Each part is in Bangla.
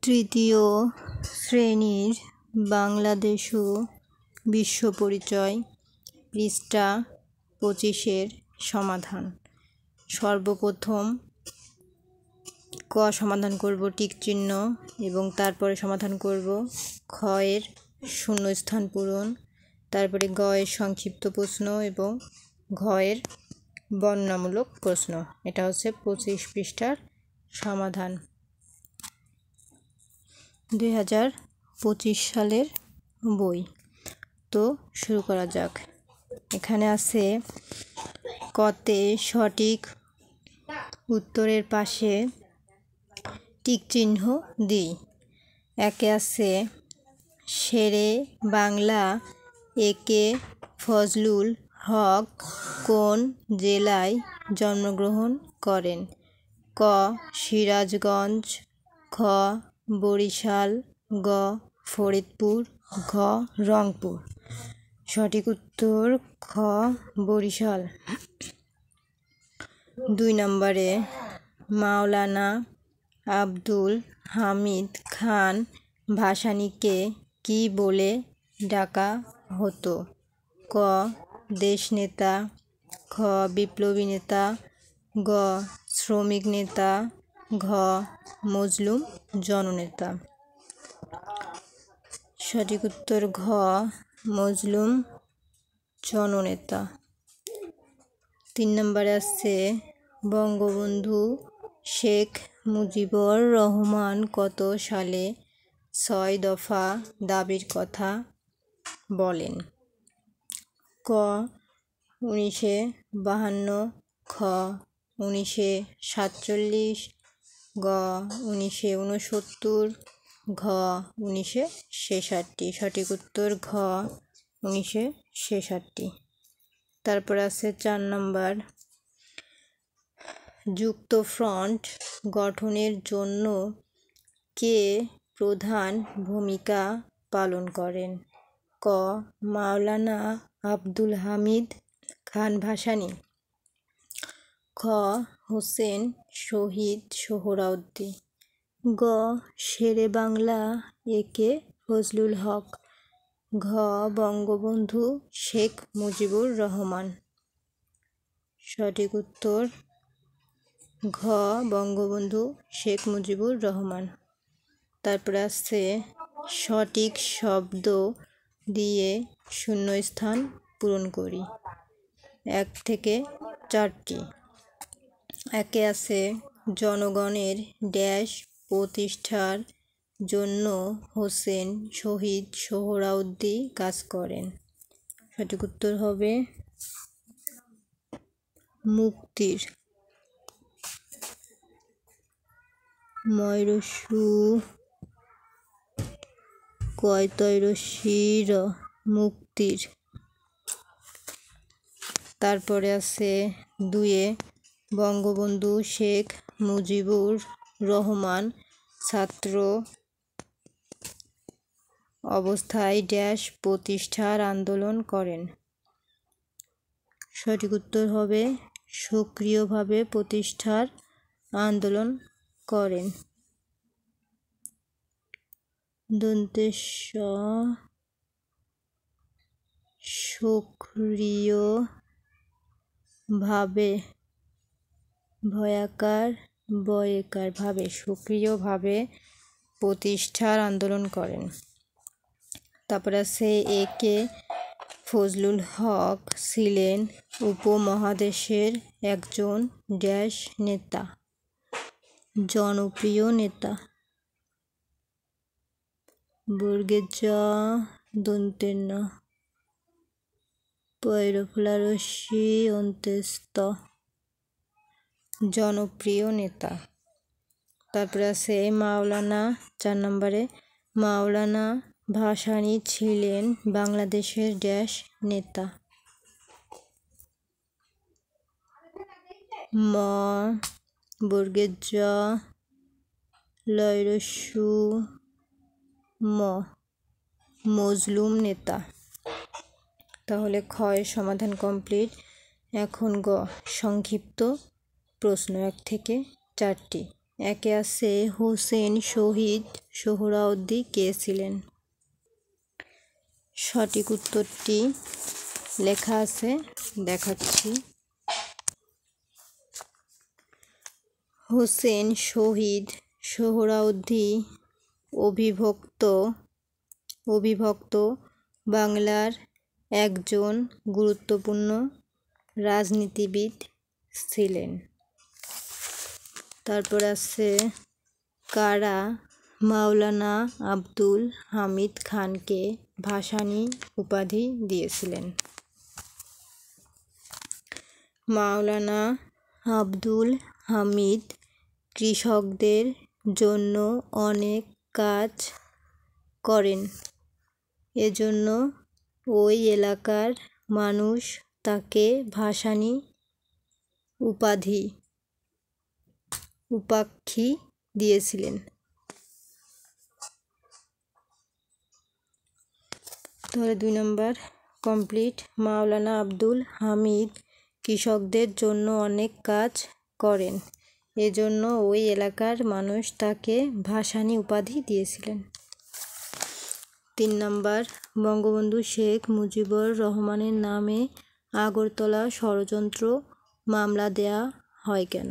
তৃতীয় শ্রেণীর বাংলাদেশ ও বিশ্ব পরিচয় পৃষ্ঠা 25-এর সমাধান। সর্বপ্রথম ক সমাধান করব টিক চিহ্ন এবং তারপরে সমাধান করব খ এর শূন্যস্থান পূরণ, তারপরে গ এর সংক্ষিপ্ত প্রশ্ন এবং ঘ এর বর্ণনামূলক প্রশ্ন। এটা হচ্ছে 25 পৃষ্ঠার সমাধান। 2025 সালের বই। তো শুরু করা যাক। এখানে আছে কতে সঠিক উত্তরের পাশে টিক চিহ্ন দিই। একে আছে শেরে বাংলা একে ফজলুল হক কোন জেলায় জন্মগ্রহণ করেন? ক সিরাজগঞ্জ, খ বরিশাল, গ ফরিদপুর, ঘ রংপুর। সঠিক উত্তর খ বরিশাল। 2 নম্বরে মাওলানা আব্দুল হামিদ খান ভাসানীকে কি বলে ডাকা হতো? ক দেশনেতা, খ বিপ্লবী নেতা, গ শ্রমিক নেতা, ঘ মজলুম জননেতা। সঠিক উত্তর ঘ মজলুম জননেতা। 3 নম্বরে আছে বঙ্গবন্ধু শেখ মুজিবুর রহমান কত সালে 6 দফা দাবির কথা বলেন? ক 1952, খ 1947, গ 1969, ঘ 1966। সঠিক উত্তর ঘ 1966। তারপর আছে 4 নম্বর যুক্তফ্রন্ট গঠনের জন্য কে প্রধান ভূমিকা পালন করেন? ক মাওলানা আব্দুল হামিদ খান ভাসানী, খ হোসেন শহীদ সোহরাওয়ার্দী, গ শেরে বাংলা একে ফজলুল হক, ঘ বঙ্গবন্ধু শেখ মুজিবুর রহমান। সঠিক উত্তর ঘ বঙ্গবন্ধু শেখ মুজিবুর রহমান। তারপরে আছে সঠিক শব্দ দিয়ে শূন্যস্থান পূরণ করি। 1 থেকে 4টি। একে আছে জনগণের ড্যাশ প্রতিষ্ঠার জন্য হোসেন শহীদ সোহরাওয়ার্দী কাজ করেন। সঠিক উত্তর হবে মুক্তির। ময়রসু কয়তয়রশির মুক্তির। তারপরে আছে 2 বঙ্গবন্ধু শেখ মুজিবুর রহমান ছাত্র অবস্থায় ড্যাশ প্রতিষ্ঠার আন্দোলন করেন। সঠিক উত্তর হবে সক্রিয়ভাবে প্রতিষ্ঠার আন্দোলন করেন। সক্রিয়ভাবে সক্রিয়ভাবে প্রতিষ্ঠার আন্দোলন করেন। তারপর আছে একে ফজলুল হক ছিলেন উপমহাদেশের একজন ড্যাশ নেতা, জনপ্রিয় নেতা। বর্গের জ দন্তের ন পয়রফলারস্যি অন্ত্যস্ত জনপ্রিয় নেতা। তারপরে আছে মাওলানা 4 নম্বরে মাওলানা ভাসানী ছিলেন বাংলাদেশের ড্যাশ নেতা। ম বর্গের জ লয়রস্যু ম মজলুম নেতা। তাহলে খ এর সমাধান কমপ্লিট। এখন গ সংক্ষিপ্ত প্রশ্ন 1 থেকে 4টি। একে আছে হোসেন শহীদ সোহরাওয়ার্দী কে ছিলেন? সঠিক উত্তরটি লেখা আছে, দেখাচ্ছি। হোসেন শহীদ সোহরাওয়ার্দী অবিভক্ত বাংলার একজন গুরুত্বপূর্ণ রাজনীতিবিদ ছিলেন। তারপর আছে কারা মাওলানা আব্দুল হামিদ খানকে ভাসানী উপাধি দিয়েছিলেন? মাওলানা আব্দুল হামিদ কৃষকদের জন্য অনেক কাজ করেন, এজন্য ওই এলাকার মানুষ তাকে ভাসানী উপাধি দিয়েছিলেন। তাহলে 2 নম্বর কমপ্লিট। মাওলানা আব্দুল হামিদ কৃষকদের জন্য অনেক কাজ করেন, এজন্য ওই এলাকার মানুষ তাকে ভাসানী উপাধি দিয়েছিলেন। 3 নম্বর বঙ্গবন্ধু শেখ মুজিবুর রহমানের নামে আগরতলা ষড়যন্ত্র মামলা দেয়া হয় কেন?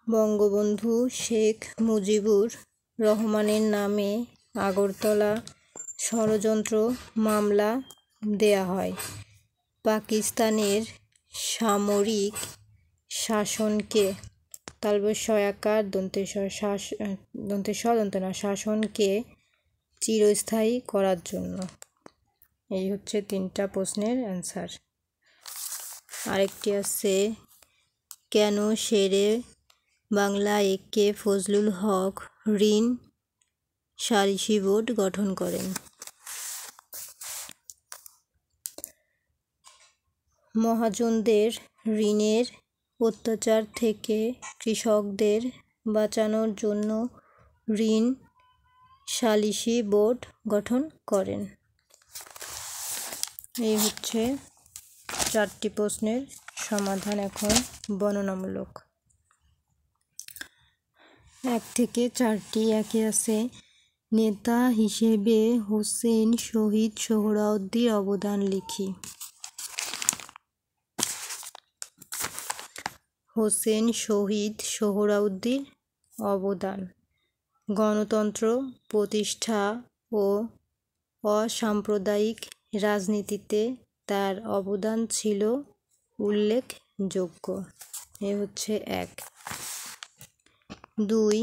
বঙ্গবন্ধু শেখ মুজিবুর রহমানের নামে আগরতলা ষড়যন্ত্র মামলা দেয়া হয় পাকিস্তানের সামরিক শাসনকে শাসনকে চিরস্থায়ী করার জন্য। এই হচ্ছে 3টা প্রশ্নের অ্যান্সার। আরেকটি আছে কেন শেরে বাংলা একে ফজলুল হক ঋণ সালিসি বোর্ড গঠন করেন? মহাজনদের ঋণের অত্যাচার থেকে কৃষকদের বাঁচানোর জন্য ঋণ সালিসি বোর্ড গঠন করেন। এই হচ্ছে 4টি প্রশ্নের সমাধান। এখন বর্ণনামূলক। 1 থেকে 4টি। একে আছে নেতা হিসেবে হোসেন শহীদ সোহরাওয়ার্দীর অবদান লিখি। হোসেন শহীদ সোহরাওয়ার্দীর অবদান: গণতন্ত্র প্রতিষ্ঠা ও অসাম্প্রদায়িক রাজনীতিতে তার অবদান ছিল উল্লেখযোগ্য। এ হচ্ছে 1। 2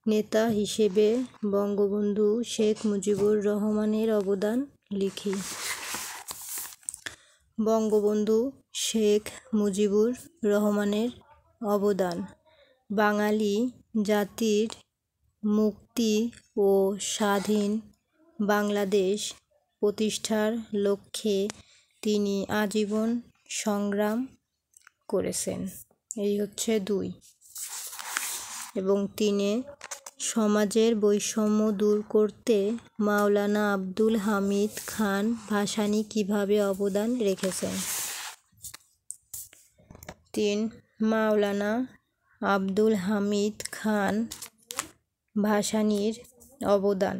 নেতা হিসেবে বঙ্গবন্ধু শেখ মুজিবুর রহমানের অবদান লিখি। বঙ্গবন্ধু শেখ মুজিবুর রহমানের অবদান: বাঙালি জাতির মুক্তি ও স্বাধীন বাংলাদেশ প্রতিষ্ঠার লক্ষ্যে তিনি আজীবন সংগ্রাম করেছেন। এই হচ্ছে 2। এবং 3 সমাজের বৈষম্য দূর করতে মাওলানা আব্দুল হামিদ খান ভাসানী কিভাবে অবদান রেখেছেন? 3 মাওলানা আব্দুল হামিদ খান ভাসানীর অবদান: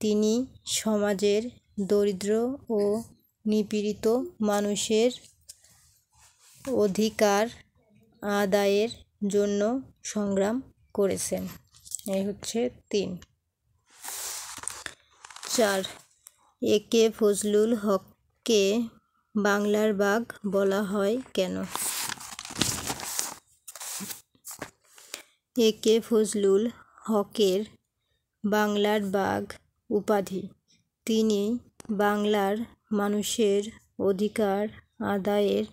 তিনি সমাজের দরিদ্র ও নিপীড়িত মানুষের অধিকার আদায়ের জন্য সংগ্রাম করেছেন। এই হচ্ছে 3। 4 একে ফজলুল হককে বাংলার বাঘ বলা হয় কেন? একে ফজলুল হকের বাংলার বাঘ উপাধি: তিনি বাংলার মানুষের অধিকার আদায়ের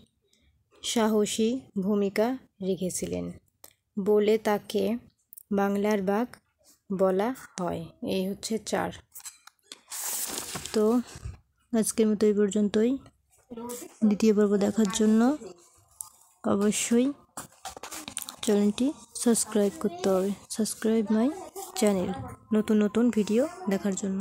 সাহসী ভূমিকা রেখেছিলেন বলে তাকে বাংলার বাঘ বলা হয়। এই হচ্ছে 4। তো আজকের মতো এই পর্যন্তই। দ্বিতীয় পর্ব দেখার জন্য অবশ্যই চ্যানেলটি সাবস্ক্রাইব করতে হবে। সাবস্ক্রাইব মাই চ্যানেল নতুন ভিডিও দেখার জন্য।